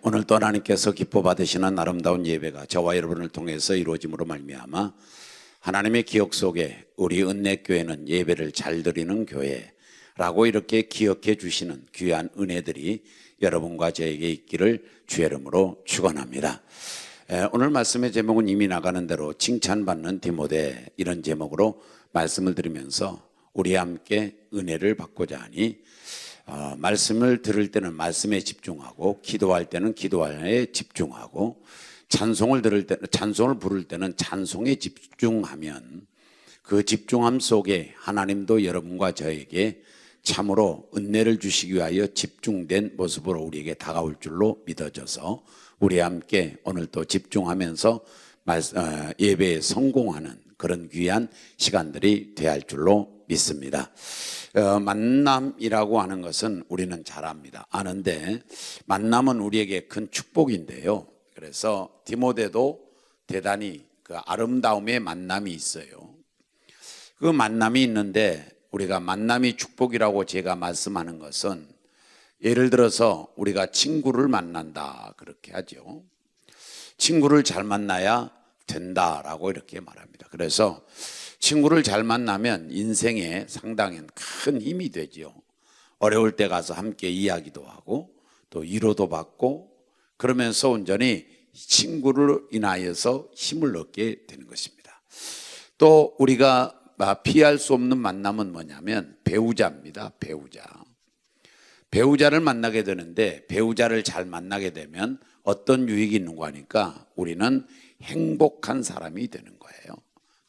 오늘 또 하나님께서 기뻐 받으시는 아름다운 예배가 저와 여러분을 통해서 이루어짐으로 말미암아 하나님의 기억 속에 우리 은혜교회는 예배를 잘 드리는 교회라고 이렇게 기억해 주시는 귀한 은혜들이 여러분과 저에게 있기를 주의 이름으로 축원합니다. 오늘 말씀의 제목은 이미 나가는 대로 칭찬받는 디모데, 이런 제목으로 말씀을 드리면서 우리 함께 은혜를 받고자 하니 말씀을 들을 때는 말씀에 집중하고, 기도할 때는 기도에 집중하고, 찬송을 들을 때, 찬송을 부를 때는 찬송에 집중하면 그 집중함 속에 하나님도 여러분과 저에게 참으로 은혜를 주시기 위하여 집중된 모습으로 우리에게 다가올 줄로 믿어져서 우리 함께 오늘 또 집중하면서 예배에 성공하는 그런 귀한 시간들이 되어야 할 줄로 믿습니다. 만남이라고 하는 것은 우리는 잘 아는데 만남은 우리에게 큰 축복인데요. 그래서 디모데도 대단히 그 아름다움의 만남이 있어요. 그 만남이 있는데 우리가 만남이 축복이라고 제가 말씀하는 것은, 예를 들어서 우리가 친구를 만난다 그렇게 하죠. 친구를 잘 만나야 된다라고 이렇게 말합니다. 그래서 친구를 잘 만나면 인생에 상당히 큰 힘이 되죠. 어려울 때 가서 함께 이야기도 하고 또 위로도 받고, 그러면서 온전히 친구를 인하여서 힘을 얻게 되는 것입니다. 또 우리가 피할 수 없는 만남은 뭐냐면 배우자입니다. 배우자를 만나게 되는데, 배우자를 잘 만나게 되면 어떤 유익이 있는가 하니까 우리는 행복한 사람이 되는 거예요.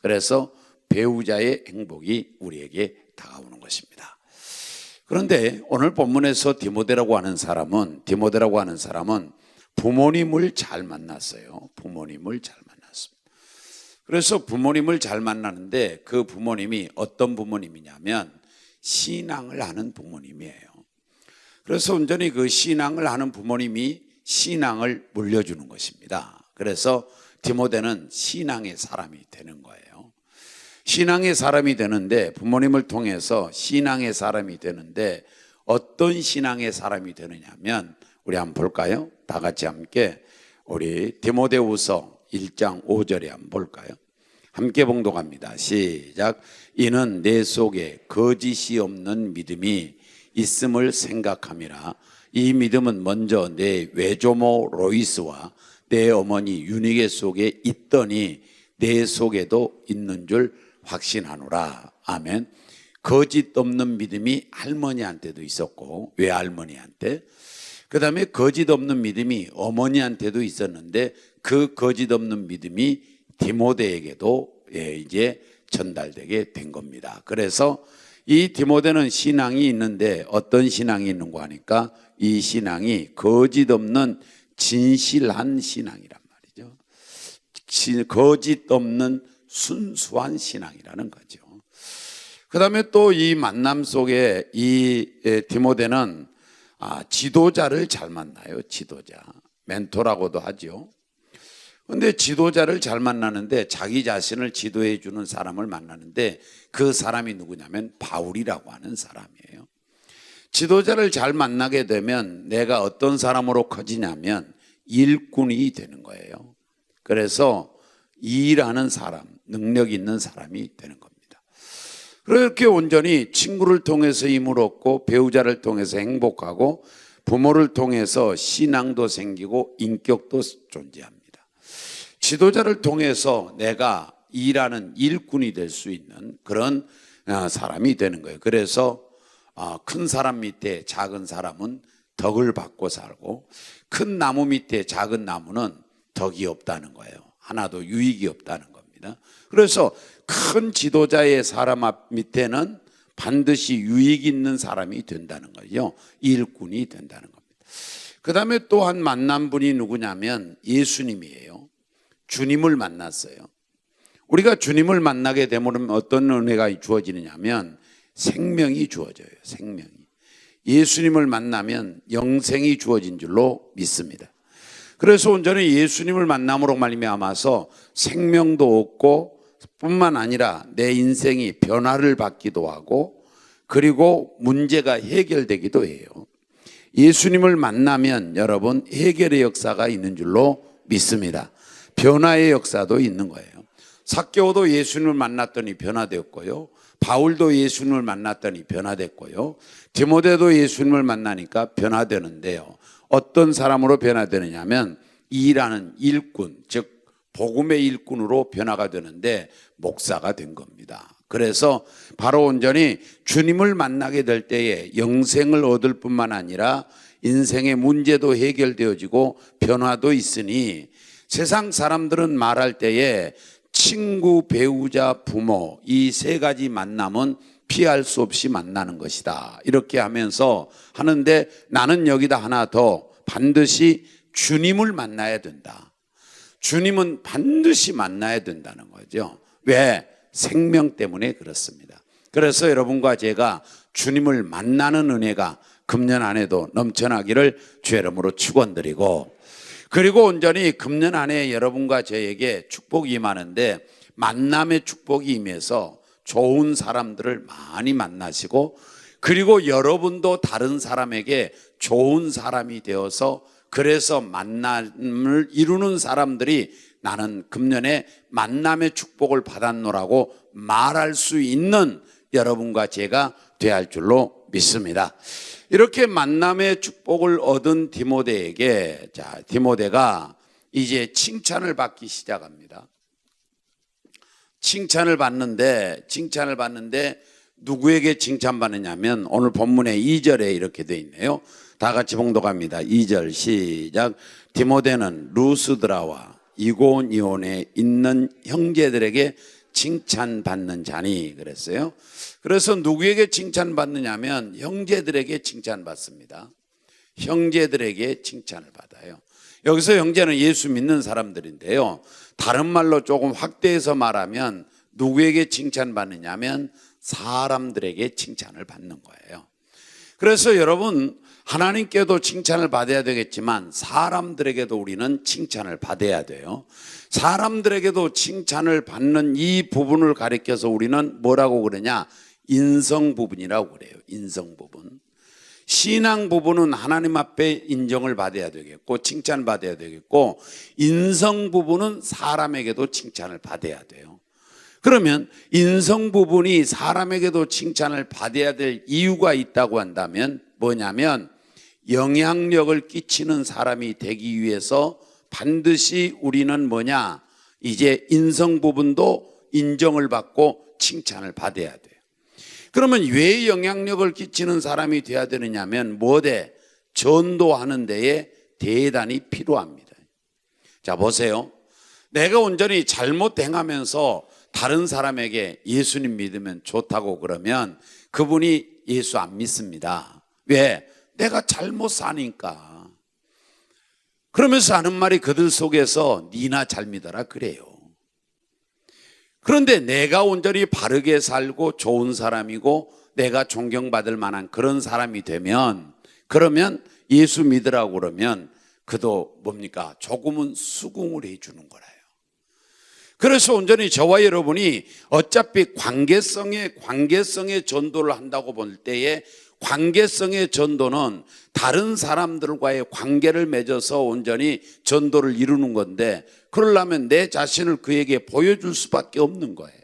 그래서 배우자의 행복이 우리에게 다가오는 것입니다. 그런데 오늘 본문에서 디모데라고 하는 사람은 부모님을 잘 만났어요. 부모님을 잘 만났습니다. 그래서 부모님을 잘 만나는데 그 부모님이 어떤 부모님이냐면 신앙을 하는 부모님이에요. 그래서 온전히 그 신앙을 하는 부모님이 신앙을 물려주는 것입니다. 그래서 디모데는 신앙의 사람이 되는 거예요. 신앙의 사람이 되는데, 부모님을 통해서 신앙의 사람이 되는데 어떤 신앙의 사람이 되느냐면, 우리 한번 볼까요? 다 같이 함께 우리 디모데후서 1장 5절에 한번 볼까요? 함께 봉독합니다. 시작. 이는 내 속에 거짓이 없는 믿음이 있음을 생각함이라. 이 믿음은 먼저 내 외조모 로이스와 내 어머니 유니게 속에 있더니 내 속에도 있는 줄 확신하노라. 아멘. 거짓 없는 믿음이 할머니한테도 있었고, 외할머니한테, 그 다음에 거짓 없는 믿음이 어머니한테도 있었는데 그 거짓 없는 믿음이 디모데에게도 이제 전달되게 된 겁니다. 그래서 이 디모데는 신앙이 있는데 어떤 신앙이 있는가 하니까 이 신앙이 거짓 없는 진실한 신앙이란 말이죠. 거짓 없는 순수한 신앙이라는 거죠. 그 다음에 또 이 만남 속에 이 디모데는 지도자를 잘 만나요. 지도자, 멘토라고도 하죠. 그런데 지도자를 잘 만나는데 자기 자신을 지도해 주는 사람을 만나는데 그 사람이 누구냐면 바울이라고 하는 사람이에요. 지도자를 잘 만나게 되면 내가 어떤 사람으로 커지냐면 일꾼이 되는 거예요. 그래서 일하는 사람, 능력 있는 사람이 되는 겁니다. 그렇게 온전히 친구를 통해서 힘을 얻고, 배우자를 통해서 행복하고, 부모를 통해서 신앙도 생기고 인격도 존재합니다. 지도자를 통해서 내가 일하는 일꾼이 될 수 있는 그런 사람이 되는 거예요. 그래서 큰 사람 밑에 작은 사람은 덕을 받고 살고, 큰 나무 밑에 작은 나무는 덕이 없다는 거예요. 하나도 유익이 없다는 겁니다. 그래서 큰 지도자의 사람 밑에는 반드시 유익 있는 사람이 된다는 거죠. 일꾼이 된다는 겁니다. 그 다음에 또 한 만난 분이 누구냐면 예수님이에요. 주님을 만났어요. 우리가 주님을 만나게 되면 어떤 은혜가 주어지느냐면 생명이 주어져요. 생명이. 예수님을 만나면 영생이 주어진 줄로 믿습니다. 그래서 온전히 예수님을 만남으로 말미암아서 생명도 얻고, 뿐만 아니라 내 인생이 변화를 받기도 하고, 그리고 문제가 해결되기도 해요. 예수님을 만나면 여러분 해결의 역사가 있는 줄로 믿습니다. 변화의 역사도 있는 거예요. 삭개오도 예수님을 만났더니 변화되었고요. 바울도 예수님을 만났더니 변화됐고요. 디모데도 예수님을 만나니까 변화되는데요. 어떤 사람으로 변화되느냐 하면 일하는 일꾼, 즉 복음의 일꾼으로 변화가 되는데 목사가 된 겁니다. 그래서 바로 온전히 주님을 만나게 될 때에 영생을 얻을 뿐만 아니라 인생의 문제도 해결되어지고 변화도 있으니 세상 사람들은 말할 때에 친구, 배우자, 부모 이 세 가지 만남은 피할 수 없이 만나는 것이다. 이렇게 하면서 하는데 나는 여기다 하나 더 반드시 주님을 만나야 된다. 주님은 반드시 만나야 된다는 거죠. 왜? 생명 때문에 그렇습니다. 그래서 여러분과 제가 주님을 만나는 은혜가 금년 안에도 넘쳐나기를 주의 이름으로 축원드리고, 그리고 온전히 금년 안에 여러분과 저에게 축복이 임하는데 만남의 축복이 임해서 좋은 사람들을 많이 만나시고, 그리고 여러분도 다른 사람에게 좋은 사람이 되어서 그래서 만남을 이루는 사람들이 나는 금년에 만남의 축복을 받았노라고 말할 수 있는 여러분과 제가 되어야 할 줄로 믿습니다. 이렇게 만남의 축복을 얻은 디모데에게, 디모데가 이제 칭찬을 받기 시작합니다. 칭찬을 받는데 누구에게 칭찬받느냐면 오늘 본문의 2절에 이렇게 되어 있네요. 다 같이 봉독합니다. 2절 시작. 디모데는 루스드라와 이고니온에 있는 형제들에게 칭찬받는 자니 그랬어요. 그래서 누구에게 칭찬받느냐면 형제들에게 칭찬받습니다. 형제들에게 칭찬을 받아요. 여기서 형제는 예수 믿는 사람들인데요. 다른 말로 조금 확대해서 말하면 누구에게 칭찬받느냐면 사람들에게 칭찬을 받는 거예요. 그래서 여러분, 하나님께도 칭찬을 받아야 되겠지만 사람들에게도 우리는 칭찬을 받아야 돼요. 사람들에게도 칭찬을 받는 이 부분을 가리켜서 우리는 뭐라고 그러냐? 인성 부분이라고 그래요. 인성 부분. 신앙 부분은 하나님 앞에 인정을 받아야 되겠고 칭찬 받아야 되겠고, 인성 부분은 사람에게도 칭찬을 받아야 돼요. 그러면 인성 부분이 사람에게도 칭찬을 받아야 될 이유가 있다고 한다면 뭐냐면, 영향력을 끼치는 사람이 되기 위해서 반드시 우리는 뭐냐? 이제 인성 부분도 인정을 받고 칭찬을 받아야 돼요. 그러면 왜 영향력을 끼치는 사람이 되어야 되느냐면 뭐대? 전도하는 데에 대단히 필요합니다. 자, 보세요. 내가 온전히 잘못 행하면서 다른 사람에게 예수님 믿으면 좋다고 그러면 그분이 예수 안 믿습니다. 왜? 내가 잘못 사니까. 그러면서 하는 말이 그들 속에서 니나 잘 믿어라 그래요. 그런데 내가 온전히 바르게 살고 좋은 사람이고 내가 존경받을 만한 그런 사람이 되면, 그러면 예수 믿으라고 그러면 그도 뭡니까? 조금은 수긍을 해주는 거라요. 그래서 온전히 저와 여러분이 어차피 관계성의 전도를 한다고 볼 때에, 관계성의 전도는 다른 사람들과의 관계를 맺어서 온전히 전도를 이루는 건데, 그러려면 내 자신을 그에게 보여줄 수밖에 없는 거예요.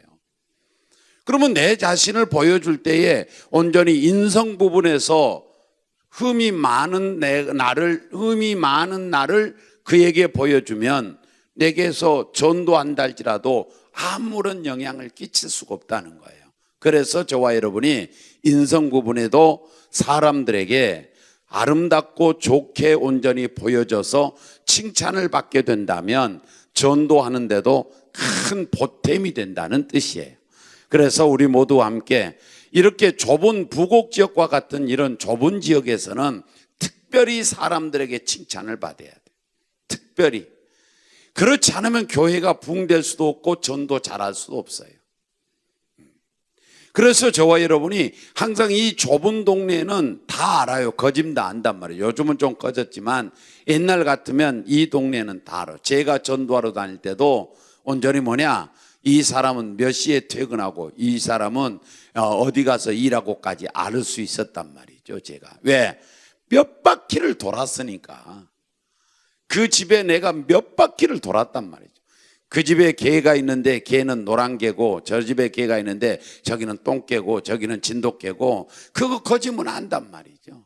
그러면 내 자신을 보여줄 때에 온전히 인성 부분에서 흠이 많은 나를 그에게 보여주면 내게서 전도한다 할지라도 아무런 영향을 끼칠 수가 없다는 거예요. 그래서 저와 여러분이 인성 부분에도 사람들에게 아름답고 좋게 온전히 보여져서 칭찬을 받게 된다면 전도하는데도 큰 보탬이 된다는 뜻이에요. 그래서 우리 모두 함께 이렇게 좁은 부곡 지역과 같은 이런 좁은 지역에서는 특별히 사람들에게 칭찬을 받아야 돼요. 특별히. 그렇지 않으면 교회가 부흥될 수도 없고 전도 잘할 수도 없어요. 그래서 저와 여러분이 항상 이 좁은 동네는 다 알아요. 거짐 다 안단 말이에요. 요즘은 좀 꺼졌지만 옛날 같으면 이 동네는 다 알아요. 제가 전도하러 다닐 때도 온전히 뭐냐, 이 사람은 몇 시에 퇴근하고 이 사람은 어디 가서 일하고까지 알 수 있었단 말이죠. 제가 왜? 몇 바퀴를 돌았으니까 그 집에 내가 몇 바퀴를 돌았단 말이죠. 그 집에 개가 있는데 개는 노란 개고, 저 집에 개가 있는데 저기는 똥개고, 저기는 진돗개고, 그거 거짓말 안단 말이죠.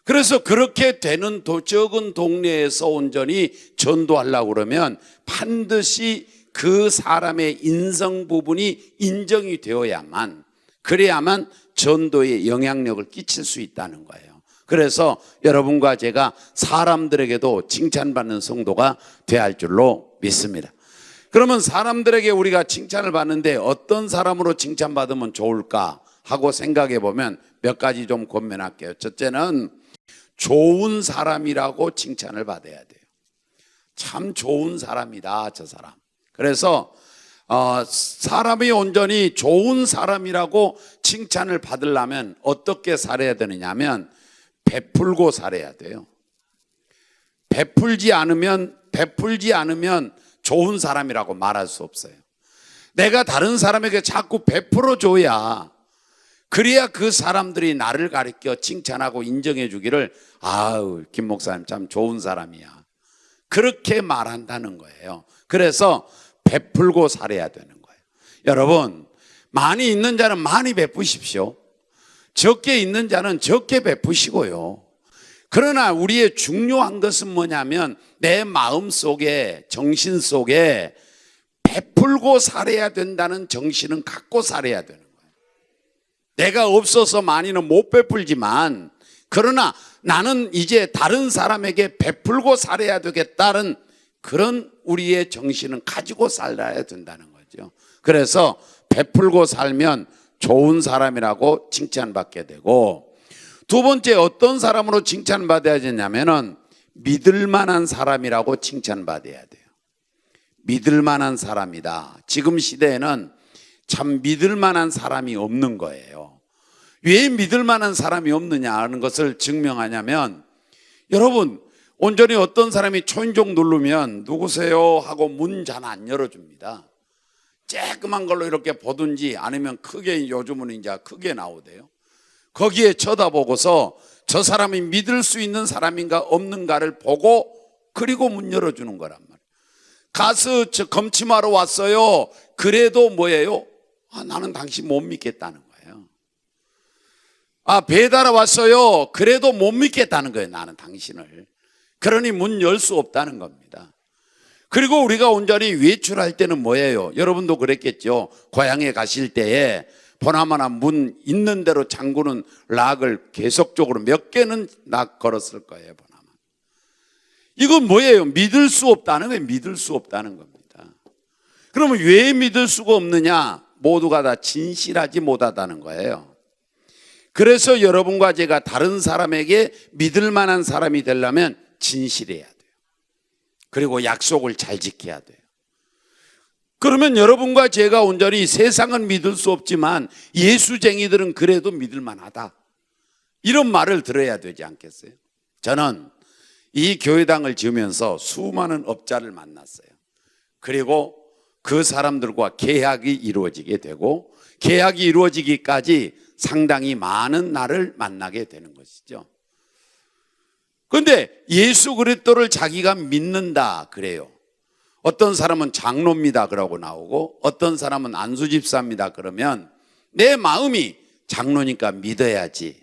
그래서 그렇게 되는 적은 동네에서 온전히 전도하려고 그러면 반드시 그 사람의 인성 부분이 인정이 되어야만, 그래야만 전도에 영향력을 끼칠 수 있다는 거예요. 그래서 여러분과 제가 사람들에게도 칭찬받는 성도가 돼야 할 줄로 믿습니다. 그러면 사람들에게 우리가 칭찬을 받는데 어떤 사람으로 칭찬받으면 좋을까 하고 생각해 보면 몇 가지 좀 권면할게요. 첫째는 좋은 사람이라고 칭찬을 받아야 돼요. 참 좋은 사람이다, 저 사람. 그래서 사람이 온전히 좋은 사람이라고 칭찬을 받으려면 어떻게 살아야 되느냐면 베풀고 살아야 돼요. 베풀지 않으면 좋은 사람이라고 말할 수 없어요. 내가 다른 사람에게 자꾸 베풀어 줘야, 그래야 그 사람들이 나를 가리켜 칭찬하고 인정해 주기를, 아우, 김 목사님 참 좋은 사람이야, 그렇게 말한다는 거예요. 그래서 베풀고 살아야 되는 거예요. 여러분, 많이 있는 자는 많이 베푸십시오. 적게 있는 자는 적게 베푸시고요. 그러나 우리의 중요한 것은 뭐냐면 내 마음 속에, 정신 속에 베풀고 살아야 된다는 정신은 갖고 살아야 되는 거예요. 내가 없어서 많이는 못 베풀지만, 그러나 나는 이제 다른 사람에게 베풀고 살아야 되겠다는 그런 우리의 정신은 가지고 살아야 된다는 거죠. 그래서 베풀고 살면 좋은 사람이라고 칭찬받게 되고, 두 번째, 어떤 사람으로 칭찬받아야 되냐면은 믿을 만한 사람이라고 칭찬받아야 돼요. 믿을 만한 사람이다. 지금 시대에는 참 믿을 만한 사람이 없는 거예요. 왜 믿을 만한 사람이 없느냐 하는 것을 증명하냐면, 여러분, 온전히 어떤 사람이 초인종 누르면 누구세요 하고 문 잘 안 열어줍니다. 쬐끄만 걸로 이렇게 보든지 아니면 크게, 요즘은 이제 크게 나오대요. 거기에 쳐다보고서 저 사람이 믿을 수 있는 사람인가 없는가를 보고, 그리고 문 열어주는 거란 말이에요. 가서 저 검침하러 왔어요. 그래도 뭐예요? 나는 당신 못 믿겠다는 거예요. 배달하러 왔어요. 그래도 못 믿겠다는 거예요, 나는 당신을. 그러니 문 열 수 없다는 겁니다. 그리고 우리가 온전히 외출할 때는 뭐예요? 여러분도 그랬겠죠. 고향에 가실 때에 보나마나 문 있는 대로 잠그는 락을 계속적으로 몇 개는 락 걸었을 거예요, 보나마. 이건 뭐예요? 믿을 수 없다는 거예요. 믿을 수 없다는 겁니다. 그러면 왜 믿을 수가 없느냐? 모두가 다 진실하지 못하다는 거예요. 그래서 여러분과 제가 다른 사람에게 믿을 만한 사람이 되려면 진실해야 돼요. 그리고 약속을 잘 지켜야 돼요. 그러면 여러분과 제가 온전히 세상은 믿을 수 없지만 예수쟁이들은 그래도 믿을 만하다, 이런 말을 들어야 되지 않겠어요? 저는 이 교회당을 지으면서 수많은 업자를 만났어요. 그리고 그 사람들과 계약이 이루어지게 되고, 계약이 이루어지기까지 상당히 많은 날을 만나게 되는 것이죠. 그런데 예수 그리스도를 자기가 믿는다 그래요. 어떤 사람은 장로입니다 그러고 나오고, 어떤 사람은 안수집사입니다 그러면 내 마음이 장로니까 믿어야지,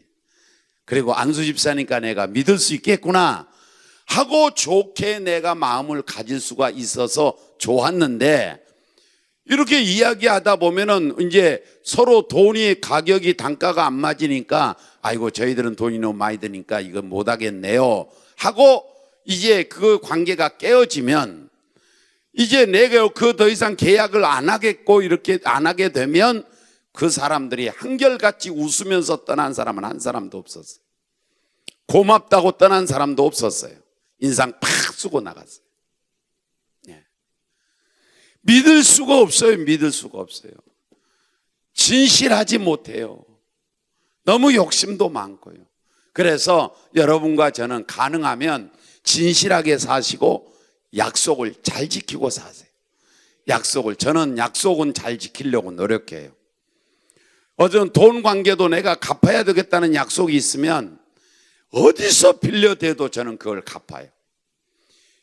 그리고 안수집사니까 내가 믿을 수 있겠구나 하고 좋게 내가 마음을 가질 수가 있어서 좋았는데, 이렇게 이야기하다 보면은 이제 서로 돈이, 가격이, 단가가 안 맞으니까, 아이고 저희들은 돈이 너무 많이 드니까 이건 못 하겠네요 하고 이제 그 관계가 깨어지면, 이제 내가 그 더 이상 계약을 안 하겠고 이렇게 안 하게 되면 그 사람들이 한결같이 웃으면서 떠난 사람은 한 사람도 없었어요. 고맙다고 떠난 사람도 없었어요. 인상 팍 쓰고 나갔어요. 믿을 수가 없어요. 믿을 수가 없어요. 진실하지 못해요. 너무 욕심도 많고요. 그래서 여러분과 저는 가능하면 진실하게 사시고 약속을 잘 지키고 사세요. 저는 약속은 잘 지키려고 노력해요. 어제는 돈 관계도 내가 갚아야 되겠다는 약속이 있으면 어디서 빌려대도 저는 그걸 갚아요.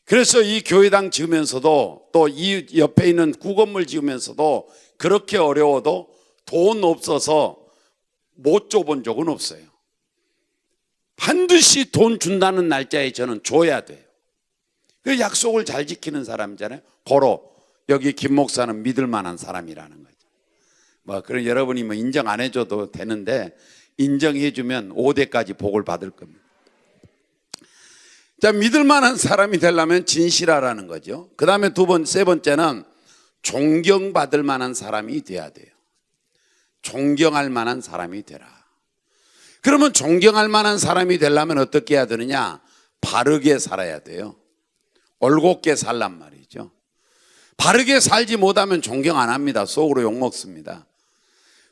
그래서 이 교회당 지으면서도 또 이 옆에 있는 구건물 지으면서도 그렇게 어려워도 돈 없어서 못 줘본 적은 없어요. 반드시 돈 준다는 날짜에 저는 줘야 돼요. 그 약속을 잘 지키는 사람이잖아요. 고로 여기 김 목사는 믿을 만한 사람이라는 거죠. 뭐 그런 여러분이 뭐 인정 안 해줘도 되는데 인정해 주면 5대까지 복을 받을 겁니다. 자, 믿을 만한 사람이 되려면 진실하라는 거죠. 그 다음에 세 번째는 존경받을 만한 사람이 돼야 돼요. 존경할 만한 사람이 되라. 그러면 존경할 만한 사람이 되려면 어떻게 해야 되느냐? 바르게 살아야 돼요. 올곧게 살란 말이죠. 바르게 살지 못하면 존경 안 합니다. 속으로 욕먹습니다.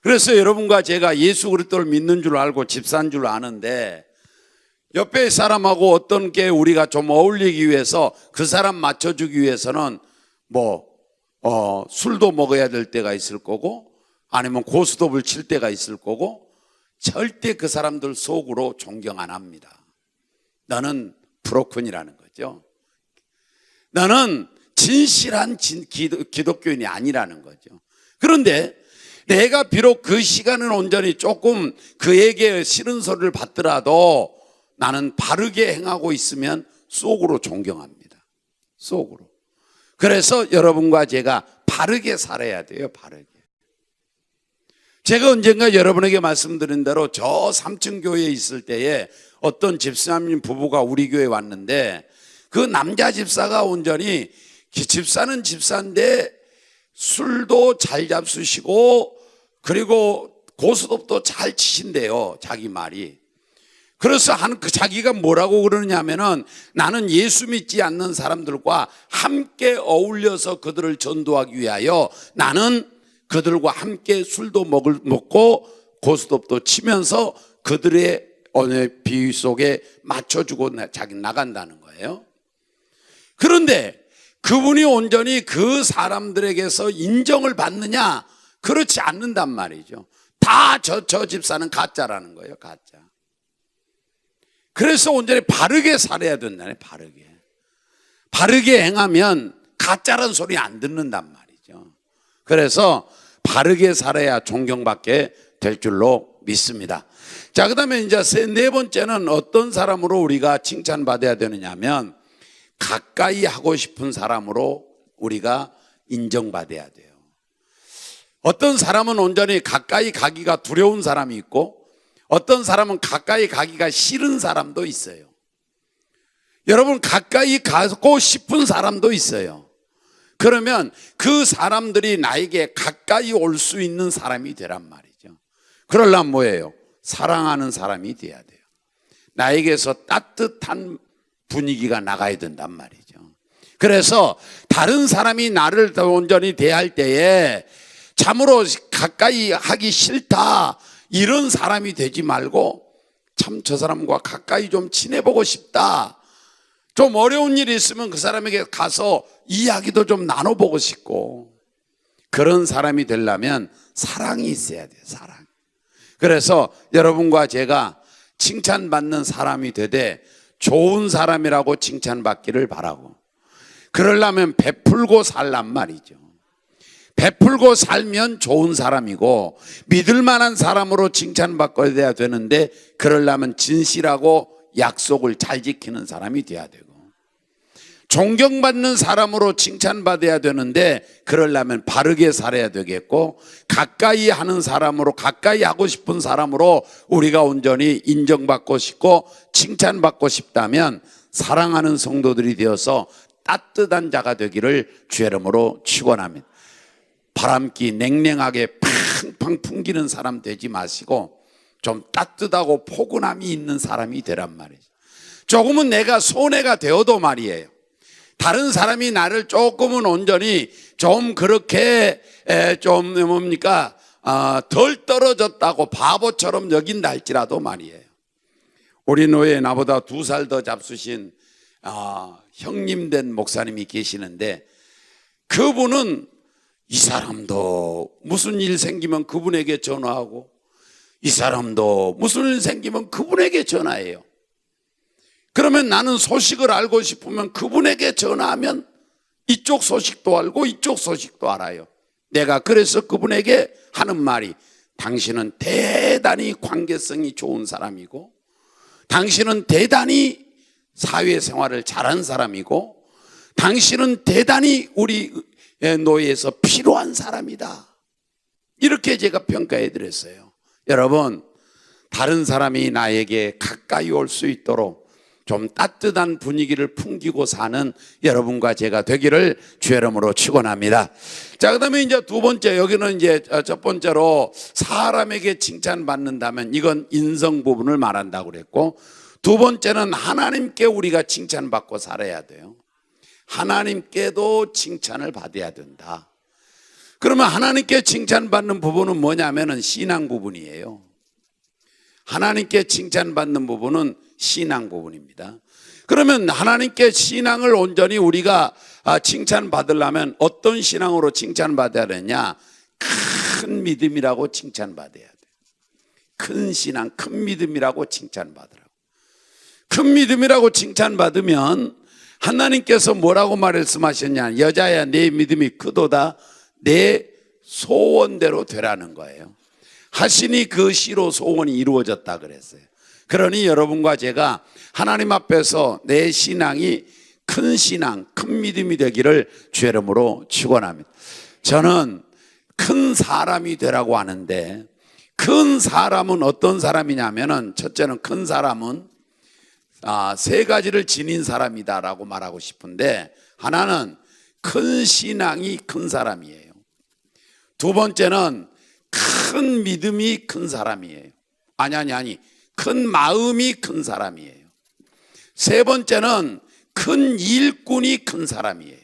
그래서 여러분과 제가 예수 그리스도를 믿는 줄 알고 집사인 줄 아는데 옆에 사람하고 어떤 게 우리가 좀 어울리기 위해서 그 사람 맞춰주기 위해서는 술도 먹어야 될 때가 있을 거고 아니면 고스톱을 칠 때가 있을 거고 절대 그 사람들 속으로 존경 안 합니다. 나는 브로큰이라는 거죠. 나는 진실한 기독교인이 아니라는 거죠. 그런데 내가 비록 그 시간은 온전히 조금 그에게 싫은 소리를 받더라도 나는 바르게 행하고 있으면 속으로 존경합니다. 속으로. 그래서 여러분과 제가 바르게 살아야 돼요. 바르게. 제가 언젠가 여러분에게 말씀드린 대로 저 3층 교회에 있을 때에 어떤 집사님 부부가 우리 교회에 왔는데 그 남자 집사가 온전히 집사는 집사인데 술도 잘 잡수시고 그리고 고스톱도 잘 치신대요. 자기 말이. 그래서 자기가 뭐라고 그러느냐면은 나는 예수 믿지 않는 사람들과 함께 어울려서 그들을 전도하기 위하여 나는 그들과 함께 술도 먹고 고스톱도 치면서 그들의 어느 비유 속에 맞춰주고 자기 나간다는 거예요. 그런데 그분이 온전히 그 사람들에게서 인정을 받느냐? 그렇지 않는단 말이죠. 다 저 집사는 가짜라는 거예요. 가짜. 그래서 온전히 바르게 살아야 된다네. 바르게 행하면 가짜란 소리 안 듣는단 말이죠. 그래서 바르게 살아야 존경받게 될 줄로 믿습니다. 자, 그 다음에 이제 네 번째는 어떤 사람으로 우리가 칭찬받아야 되느냐 하면 가까이 하고 싶은 사람으로 우리가 인정받아야 돼요. 어떤 사람은 온전히 가까이 가기가 두려운 사람이 있고 어떤 사람은 가까이 가기가 싫은 사람도 있어요. 여러분 가까이 가고 싶은 사람도 있어요. 그러면 그 사람들이 나에게 가까이 올 수 있는 사람이 되란 말이죠. 그러려면 뭐예요? 사랑하는 사람이 돼야 돼요. 나에게서 따뜻한 분위기가 나가야 된단 말이죠. 그래서 다른 사람이 나를 더 온전히 대할 때에 참으로 가까이 하기 싫다 이런 사람이 되지 말고 참 저 사람과 가까이 좀 지내보고 싶다. 좀 어려운 일이 있으면 그 사람에게 가서 이야기도 좀 나눠보고 싶고 그런 사람이 되려면 사랑이 있어야 돼요. 사랑. 그래서 여러분과 제가 칭찬받는 사람이 되되 좋은 사람이라고 칭찬받기를 바라고 그러려면 베풀고 살란 말이죠. 베풀고 살면 좋은 사람이고 믿을 만한 사람으로 칭찬받아야 되는데 그러려면 진실하고 약속을 잘 지키는 사람이 돼야 되고 존경받는 사람으로 칭찬받아야 되는데 그러려면 바르게 살아야 되겠고 가까이 하는 사람으로 가까이 하고 싶은 사람으로 우리가 온전히 인정받고 싶고 칭찬받고 싶다면 사랑하는 성도들이 되어서 따뜻한 자가 되기를 주의 이름으로 축원합니다. 바람기 냉랭하게 팡팡 풍기는 사람 되지 마시고 좀 따뜻하고 포근함이 있는 사람이 되란 말이죠. 조금은 내가 손해가 되어도 말이에요. 다른 사람이 나를 조금은 온전히 좀 그렇게 좀 뭡니까 덜 떨어졌다고 바보처럼 여긴다 할지라도 말이에요. 우리 노예에 나보다 2살 더 잡수신 형님 된 목사님이 계시는데 그분은 이 사람도 무슨 일 생기면 그분에게 전화하고 이 사람도 무슨 일 생기면 그분에게 전화해요. 그러면 나는 소식을 알고 싶으면 그분에게 전화하면 이쪽 소식도 알고 이쪽 소식도 알아요. 내가 그래서 그분에게 하는 말이, 당신은 대단히 관계성이 좋은 사람이고, 당신은 대단히 사회생활을 잘한 사람이고, 당신은 대단히 우리 노예에서 필요한 사람이다. 이렇게 제가 평가해 드렸어요. 여러분, 다른 사람이 나에게 가까이 올 수 있도록 좀 따뜻한 분위기를 풍기고 사는 여러분과 제가 되기를 주의 이름으로 축원합니다. 자, 그다음에 이제 두 번째, 여기는 이제 첫 번째로 사람에게 칭찬받는다면 이건 인성 부분을 말한다고 그랬고, 두 번째는 하나님께 우리가 칭찬받고 살아야 돼요. 하나님께도 칭찬을 받아야 된다. 그러면 하나님께 칭찬받는 부분은 뭐냐면은 신앙 부분이에요. 하나님께 칭찬받는 부분은 신앙 부분입니다. 그러면 하나님께 신앙을 온전히 우리가 칭찬받으려면 어떤 신앙으로 칭찬받아야 되냐? 큰 믿음이라고 칭찬받아야 돼요. 큰 신앙, 큰 믿음이라고 칭찬받으라고. 큰 믿음이라고 칭찬받으면 하나님께서 뭐라고 말씀하셨냐? 여자야, 내 믿음이 크도다. 내 소원대로 되라는 거예요. 하시니 그 시로 소원이 이루어졌다 그랬어요. 그러니 여러분과 제가 하나님 앞에서 내 신앙이 큰 신앙, 큰 믿음이 되기를 주의 이름으로 축원합니다. 저는 큰 사람이 되라고 하는데, 큰 사람은 어떤 사람이냐면은, 첫째는 큰 사람은 세 가지를 지닌 사람이다라고 말하고 싶은데, 하나는 큰 신앙이 큰 사람이에요. 두 번째는 큰 믿음이 큰 사람이에요. 아니. 큰 마음이 큰 사람이에요. 세 번째는 큰 일꾼이 큰 사람이에요.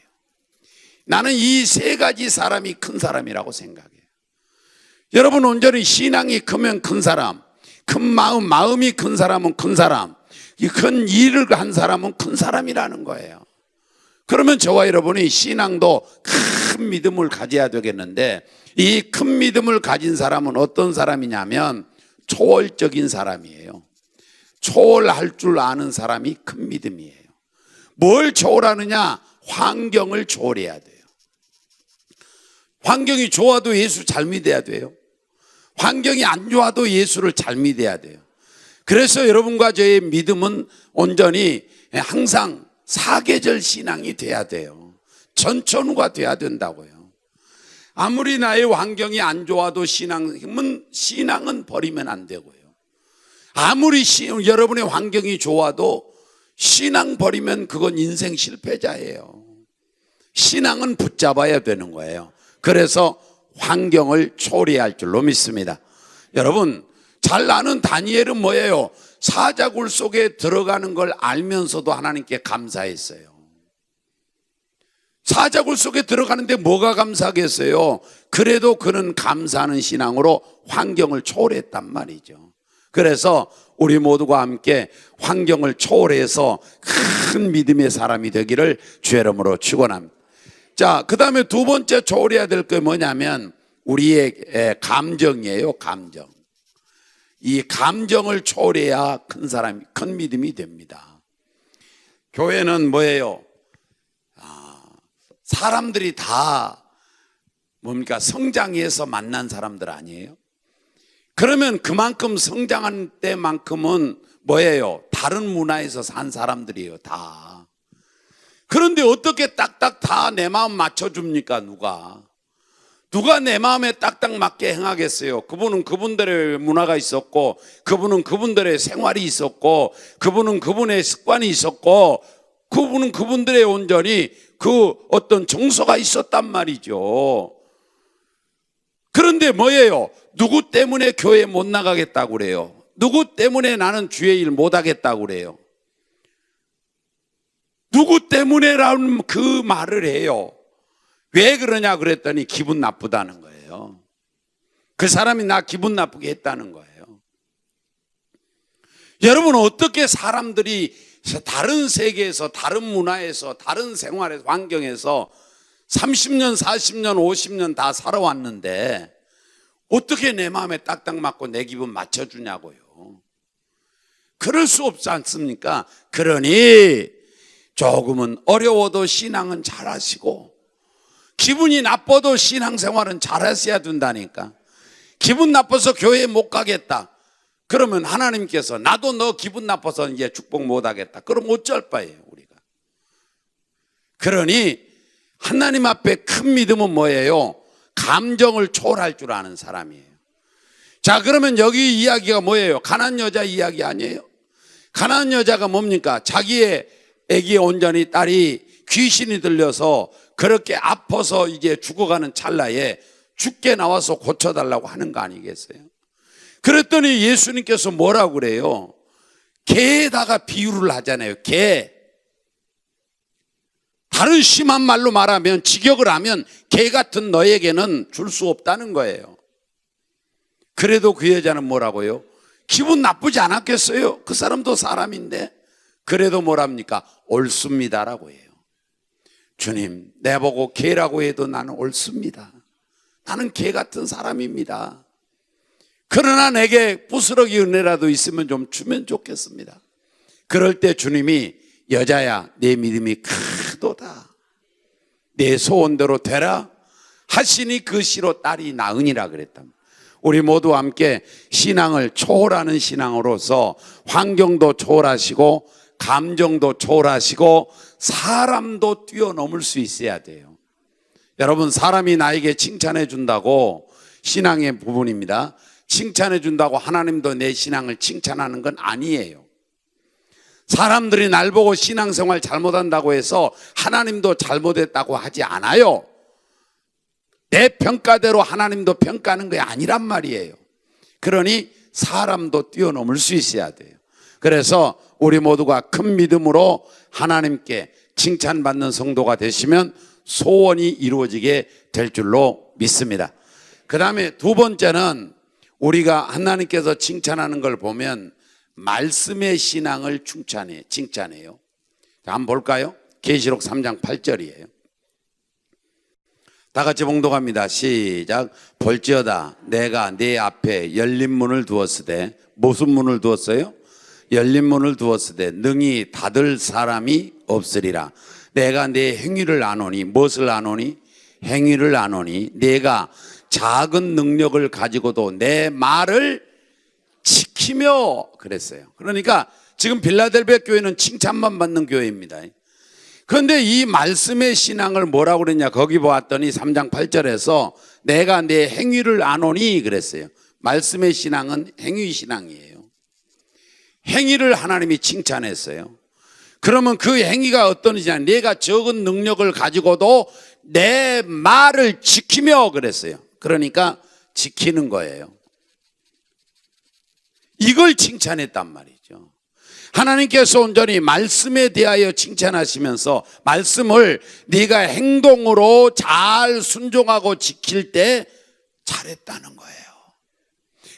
나는 이 세 가지 사람이 큰 사람이라고 생각해요. 여러분, 온전히 신앙이 크면 큰 사람, 큰 마음이 큰 사람은 큰 사람, 이 큰 일을 한 사람은 큰 사람이라는 거예요. 그러면 저와 여러분이 신앙도 큰 믿음을 가져야 되겠는데, 이 큰 믿음을 가진 사람은 어떤 사람이냐면 초월적인 사람이에요. 초월할 줄 아는 사람이 큰 믿음이에요. 뭘 초월하느냐? 환경을 초월해야 돼요. 환경이 좋아도 예수 잘 믿어야 돼요. 환경이 안 좋아도 예수를 잘 믿어야 돼요. 그래서 여러분과 저의 믿음은 온전히 항상 사계절 신앙이 돼야 돼요. 전천후가 돼야 된다고요. 아무리 나의 환경이 안 좋아도 신앙은 버리면 안 되고요. 아무리 여러분의 환경이 좋아도 신앙 버리면 그건 인생 실패자예요. 신앙은 붙잡아야 되는 거예요. 그래서 환경을 초래할 줄로 믿습니다. 여러분, 잘 아는 다니엘은 뭐예요? 사자굴 속에 들어가는 걸 알면서도 하나님께 감사했어요. 사자굴 속에 들어가는데 뭐가 감사하겠어요? 그래도 그는 감사하는 신앙으로 환경을 초월했단 말이죠. 그래서 우리 모두가 함께 환경을 초월해서 큰 믿음의 사람이 되기를 주의 이름으로 축원합니다. 자, 그 다음에 두 번째 초월해야 될 게 뭐냐면 우리의 감정이에요. 감정. 이 감정을 초월해야 큰 믿음이 됩니다. 교회는 뭐예요? 사람들이 다 성장해서 만난 사람들 아니에요? 그러면 그만큼 성장한 때만큼은 뭐예요? 다른 문화에서 산 사람들이에요, 다. 그런데 어떻게 딱딱 다 내 마음 맞춰줍니까, 누가 내 마음에 딱딱 맞게 행하겠어요? 그분은 그분들의 문화가 있었고, 그분은 그분들의 생활이 있었고, 그분은 그분의 습관이 있었고, 그분은 그분들의 온전히 그 어떤 정서가 있었단 말이죠. 그런데 뭐예요? 누구 때문에 교회 못 나가겠다고 그래요? 누구 때문에 나는 주의 일 못 하겠다고 그래요? 누구 때문에라는 그 말을 해요. 왜 그러냐 그랬더니 기분 나쁘다는 거예요. 그 사람이 나 기분 나쁘게 했다는 거예요. 여러분, 어떻게 사람들이 다른 세계에서, 다른 문화에서, 다른 생활에서, 환경에서 30년, 40년, 50년 다 살아왔는데 어떻게 내 마음에 딱딱 맞고 내 기분 맞춰주냐고요. 그럴 수 없지 않습니까? 그러니 조금은 어려워도 신앙은 잘하시고 기분이 나빠도 신앙생활은 잘하셔야 된다니까. 기분 나빠서 교회 못 가겠다. 그러면 하나님께서 나도 너 기분 나빠서 이제 축복 못 하겠다. 그럼 어쩔 바예요, 우리가. 그러니 하나님 앞에 큰 믿음은 뭐예요? 감정을 초월할 줄 아는 사람이에요. 자, 그러면 여기 이야기가 뭐예요? 가난안 여자 이야기 아니에요? 가난안 여자가 뭡니까? 자기의 아기의 온전히 딸이 귀신이 들려서 그렇게 아파서 이제 죽어가는 찰나에 죽게 나와서 고쳐달라고 하는 거 아니겠어요? 그랬더니 예수님께서 뭐라고 그래요? 개에다가 비유를 하잖아요. 개. 다른 심한 말로 말하면, 직역을 하면 개 같은 너에게는 줄 수 없다는 거예요. 그래도 그 여자는 뭐라고요? 기분 나쁘지 않았겠어요? 그 사람도 사람인데. 그래도 뭐랍니까? 옳습니다라고 해요. 주님, 내보고 개라고 해도 나는 옳습니다. 나는 개 같은 사람입니다. 그러나 내게 부스러기 은혜라도 있으면 좀 주면 좋겠습니다. 그럴 때 주님이 여자야, 내 믿음이 크도다. 내 소원대로 되라 하시니 그 시로 딸이 나으니라 그랬다. 우리 모두 함께 신앙을 초월하는 신앙으로서 환경도 초월하시고 감정도 초월하시고 사람도 뛰어넘을 수 있어야 돼요. 여러분, 사람이 나에게 칭찬해 준다고, 신앙의 부분입니다. 칭찬해 준다고 하나님도 내 신앙을 칭찬하는 건 아니에요. 사람들이 날 보고 신앙생활 잘못한다고 해서 하나님도 잘못했다고 하지 않아요. 내 평가대로 하나님도 평가하는 게 아니란 말이에요. 그러니 사람도 뛰어넘을 수 있어야 돼요. 그래서 우리 모두가 큰 믿음으로 하나님께 칭찬받는 성도가 되시면 소원이 이루어지게 될 줄로 믿습니다. 그 다음에 두 번째는 우리가 하나님께서 칭찬하는 걸 보면 말씀의 신앙을 칭찬해요. 자, 한번 볼까요? 계시록 3장 8절이에요. 다 같이 봉독합니다. 시작. 볼지어다 내가 네 앞에 열린 문을 두었으되, 무슨 문을 두었어요? 열린 문을 두었으되 능히 닫을 사람이 없으리라. 내가 네 행위를 아노니, 무엇을 아노니? 행위를 아노니 내가 작은 능력을 가지고도 내 말을 지키며 그랬어요. 그러니까 지금 빌라델비아 교회는 칭찬만 받는 교회입니다. 그런데 이 말씀의 신앙을 뭐라고 그랬냐? 거기 보았더니 3장 8절에서 내가 내 행위를 아노니 그랬어요. 말씀의 신앙은 행위 신앙이에요. 행위를 하나님이 칭찬했어요. 그러면 그 행위가 어떤지, 내가 적은 능력을 가지고도 내 말을 지키며 그랬어요. 그러니까 지키는 거예요. 이걸 칭찬했단 말이죠. 하나님께서 온전히 말씀에 대하여 칭찬하시면서 말씀을 네가 행동으로 잘 순종하고 지킬 때 잘했다는 거예요.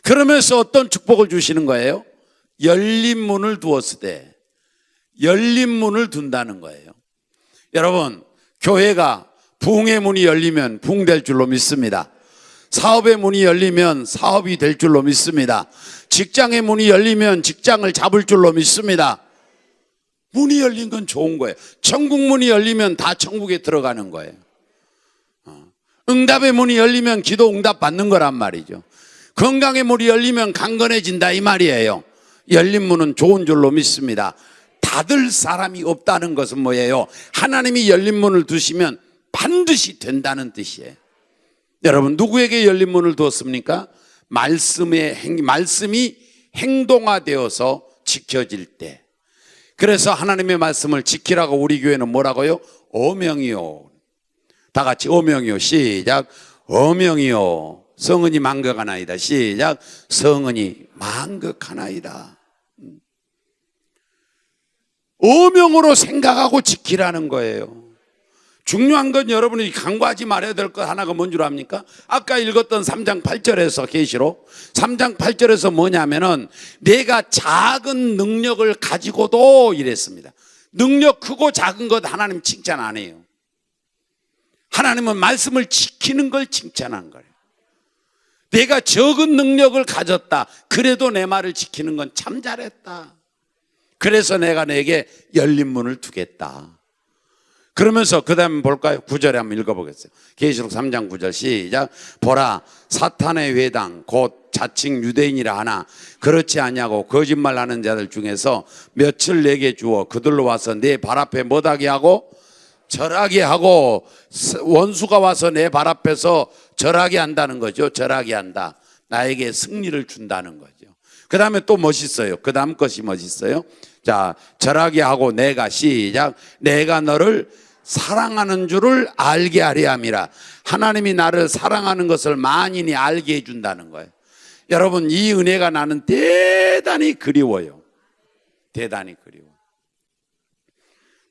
그러면서 어떤 축복을 주시는 거예요? 열린 문을 두었으되, 열린 문을 둔다는 거예요. 여러분, 교회가 부흥의 문이 열리면 부흥될 줄로 믿습니다. 사업의 문이 열리면 사업이 될 줄로 믿습니다. 직장의 문이 열리면 직장을 잡을 줄로 믿습니다. 문이 열린 건 좋은 거예요. 천국 문이 열리면 다 천국에 들어가는 거예요. 응답의 문이 열리면 기도 응답 받는 거란 말이죠. 건강의 문이 열리면 강건해진다 이 말이에요. 열린 문은 좋은 줄로 믿습니다. 닫을 사람이 없다는 것은 뭐예요? 하나님이 열린 문을 두시면 반드시 된다는 뜻이에요. 여러분, 누구에게 열린 문을 두었습니까? 말씀이 행동화되어서 지켜질 때. 그래서 하나님의 말씀을 지키라고 우리 교회는 뭐라고요? 어명이요. 다 같이 어명이요. 시작. 어명이요. 성은이 만극하나이다. 시작. 성은이 만극하나이다. 어명으로 생각하고 지키라는 거예요. 중요한 건 여러분이 간과하지 말아야 될 것 하나가 뭔 줄 압니까? 아까 읽었던 3장 8절에서 계시록 3장 8절에서 뭐냐면은 내가 작은 능력을 가지고도 이랬습니다. 능력 크고 작은 것 하나님 칭찬 안 해요. 하나님은 말씀을 지키는 걸 칭찬한 거예요. 내가 적은 능력을 가졌다. 그래도 내 말을 지키는 건 참 잘했다. 그래서 내가 내게 열린 문을 두겠다. 그러면서 그 다음에 볼까요? 9절에 한번 읽어보겠어요. 계시록 3장 9절 시작. 보라, 사탄의 회당 곧 자칭 유대인이라 하나 그렇지 아니하고 거짓말하는 자들 중에서 며칠 내게 주어 그들로 와서 내 발 앞에 못하게 하고 절하게 하고, 원수가 와서 내 발 앞에서 절하게 한다는 거죠. 절하게 한다. 나에게 승리를 준다는 거죠. 그 다음에 또 멋있어요. 그 다음 것이 멋있어요. 자, 절하게 하고 내가 시작. 내가 너를 사랑하는 줄을 알게 하려 함이라. 하나님이 나를 사랑하는 것을 만인이 알게 해준다는 거예요. 여러분, 이 은혜가 나는 대단히 그리워요. 대단히 그리워.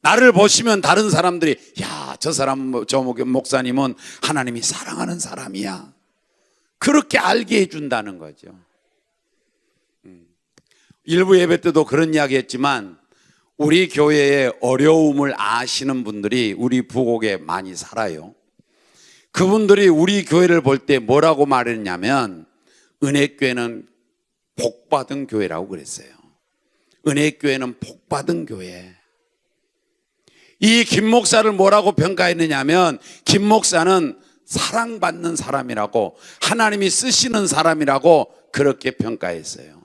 나를 보시면 다른 사람들이 야, 저 사람, 저 목사님은 하나님이 사랑하는 사람이야. 그렇게 알게 해준다는 거죠. 일부 예배 때도 그런 이야기 했지만 우리 교회의 어려움을 아시는 분들이 우리 부곡에 많이 살아요. 그분들이 우리 교회를 볼 때 뭐라고 말했냐면 은혜교회는 복받은 교회라고 그랬어요. 은혜교회는 복받은 교회. 이 김 목사를 뭐라고 평가했느냐면 김 목사는 사랑받는 사람이라고, 하나님이 쓰시는 사람이라고 그렇게 평가했어요.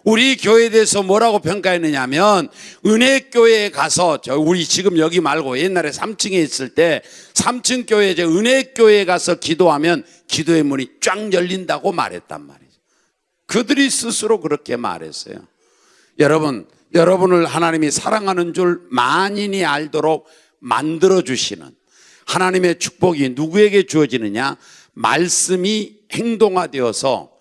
우리 교회에 대해서 뭐라고 평가했느냐면 은혜교회에 가서, 우리 지금 여기 말고 옛날에 3층에 있을 때 3층 교회 은혜교회에 가서 기도하면 기도의 문이 쫙 열린다고 말했단 말이죠. 그들이 스스로 그렇게 말했어요. 여러분을 하나님이 사랑하는 줄 만인이 알도록 만들어주시는 하나님의 축복이 누구에게 주어지느냐? 말씀이 행동화되어서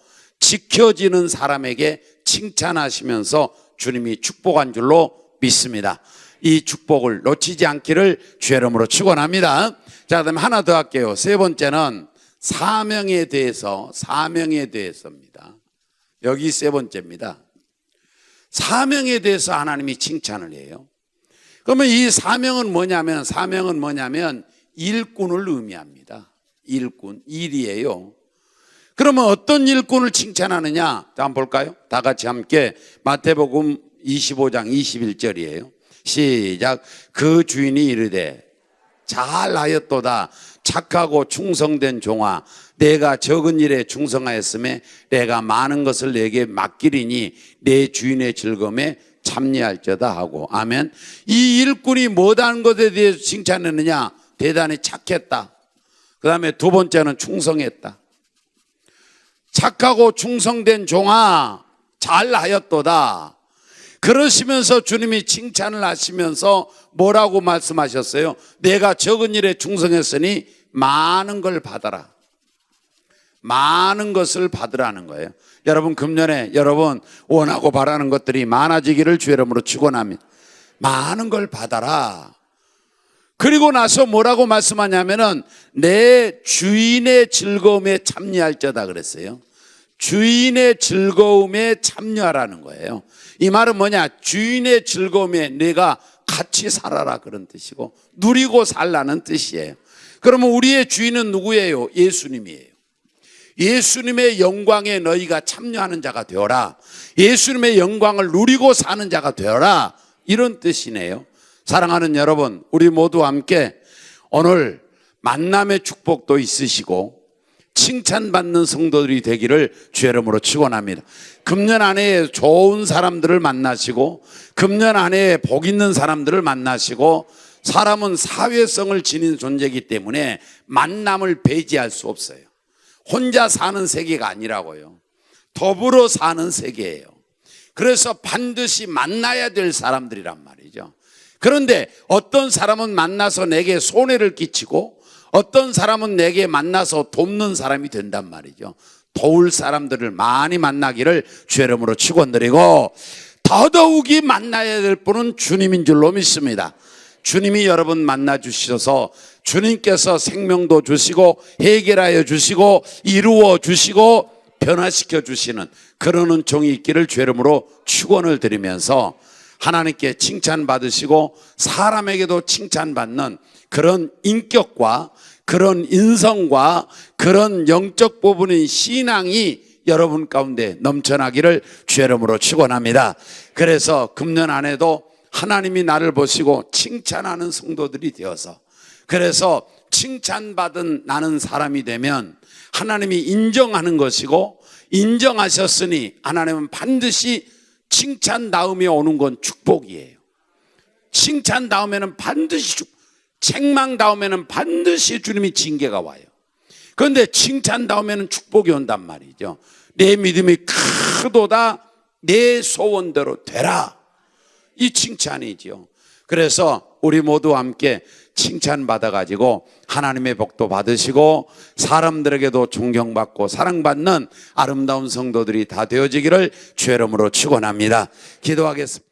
지켜지는 사람에게 칭찬하시면서 주님이 축복한 줄로 믿습니다. 이 축복을 놓치지 않기를 주의 이름으로 축원합니다. 자, 그다음에 하나 더 할게요. 세 번째는 사명에 대해서입니다. 여기 세 번째입니다. 사명에 대해서 하나님이 칭찬을 해요. 그러면 이 사명은 뭐냐면 일꾼을 의미합니다. 일꾼, 일이에요. 그러면 어떤 일꾼을 칭찬하느냐? 한번 볼까요? 다 같이 함께 마태복음 25장 21절이에요. 시작. 그 주인이 이르되 잘하였도다 착하고 충성된 종아, 내가 적은 일에 충성하였음에 내가 많은 것을 내게 맡기리니 내 주인의 즐거움에 참여할지어다 하고. 아멘. 이 일꾼이 뭐다는 것에 대해서 칭찬했느냐? 대단히 착했다. 그 다음에 두 번째는 충성했다. 착하고 충성된 종아, 잘하였도다. 그러시면서 주님이 칭찬을 하시면서 뭐라고 말씀하셨어요? 내가 적은 일에 충성했으니 많은 걸 받아라. 많은 것을 받으라는 거예요. 여러분, 금년에 여러분 원하고 바라는 것들이 많아지기를 주의 이름으로 축원합니다. 많은 걸 받아라. 그리고 나서 뭐라고 말씀하냐면은 내 주인의 즐거움에 참여할지어다 그랬어요. 주인의 즐거움에 참여하라는 거예요. 이 말은 뭐냐? 주인의 즐거움에 내가 같이 살아라 그런 뜻이고 누리고 살라는 뜻이에요. 그러면 우리의 주인은 누구예요? 예수님이에요. 예수님의 영광에 너희가 참여하는 자가 되어라. 예수님의 영광을 누리고 사는 자가 되어라. 이런 뜻이네요. 사랑하는 여러분, 우리 모두 함께 오늘 만남의 축복도 있으시고 칭찬받는 성도들이 되기를 주의 이름으로 축원합니다. 금년 안에 좋은 사람들을 만나시고 금년 안에 복 있는 사람들을 만나시고, 사람은 사회성을 지닌 존재이기 때문에 만남을 배제할 수 없어요. 혼자 사는 세계가 아니라고요. 더불어 사는 세계예요. 그래서 반드시 만나야 될 사람들이란 말이죠. 그런데 어떤 사람은 만나서 내게 손해를 끼치고 어떤 사람은 내게 만나서 돕는 사람이 된단 말이죠. 도울 사람들을 많이 만나기를 주의 이름으로 축원드리고, 더더욱이 만나야 될 분은 주님인 줄로 믿습니다. 주님이 여러분 만나 주셔서 주님께서 생명도 주시고 해결하여 주시고 이루어 주시고 변화시켜 주시는 그런 은총이 있기를 주의 이름으로 축원을 드리면서 하나님께 칭찬받으시고 사람에게도 칭찬받는 그런 인격과 그런 인성과 그런 영적 부분의 신앙이 여러분 가운데 넘쳐나기를 주의 이름으로 축원합니다. 그래서 금년 안에도 하나님이 나를 보시고 칭찬하는 성도들이 되어서, 그래서 칭찬받은 나는 사람이 되면 하나님이 인정하는 것이고, 인정하셨으니 하나님은 반드시 칭찬 다음에 오는 건 축복이에요. 칭찬 다음에는 반드시 책망 다음에는 반드시 주님이 징계가 와요. 그런데 칭찬 다음에는 축복이 온단 말이죠. 내 믿음이 크도다 내 소원대로 되라, 이 칭찬이죠. 그래서 우리 모두 함께 칭찬받아 가지고 하나님의 복도 받으시고 사람들에게도 존경받고 사랑받는 아름다운 성도들이 다 되어지기를 주의 이름으로 축원합니다. 기도하겠습니다.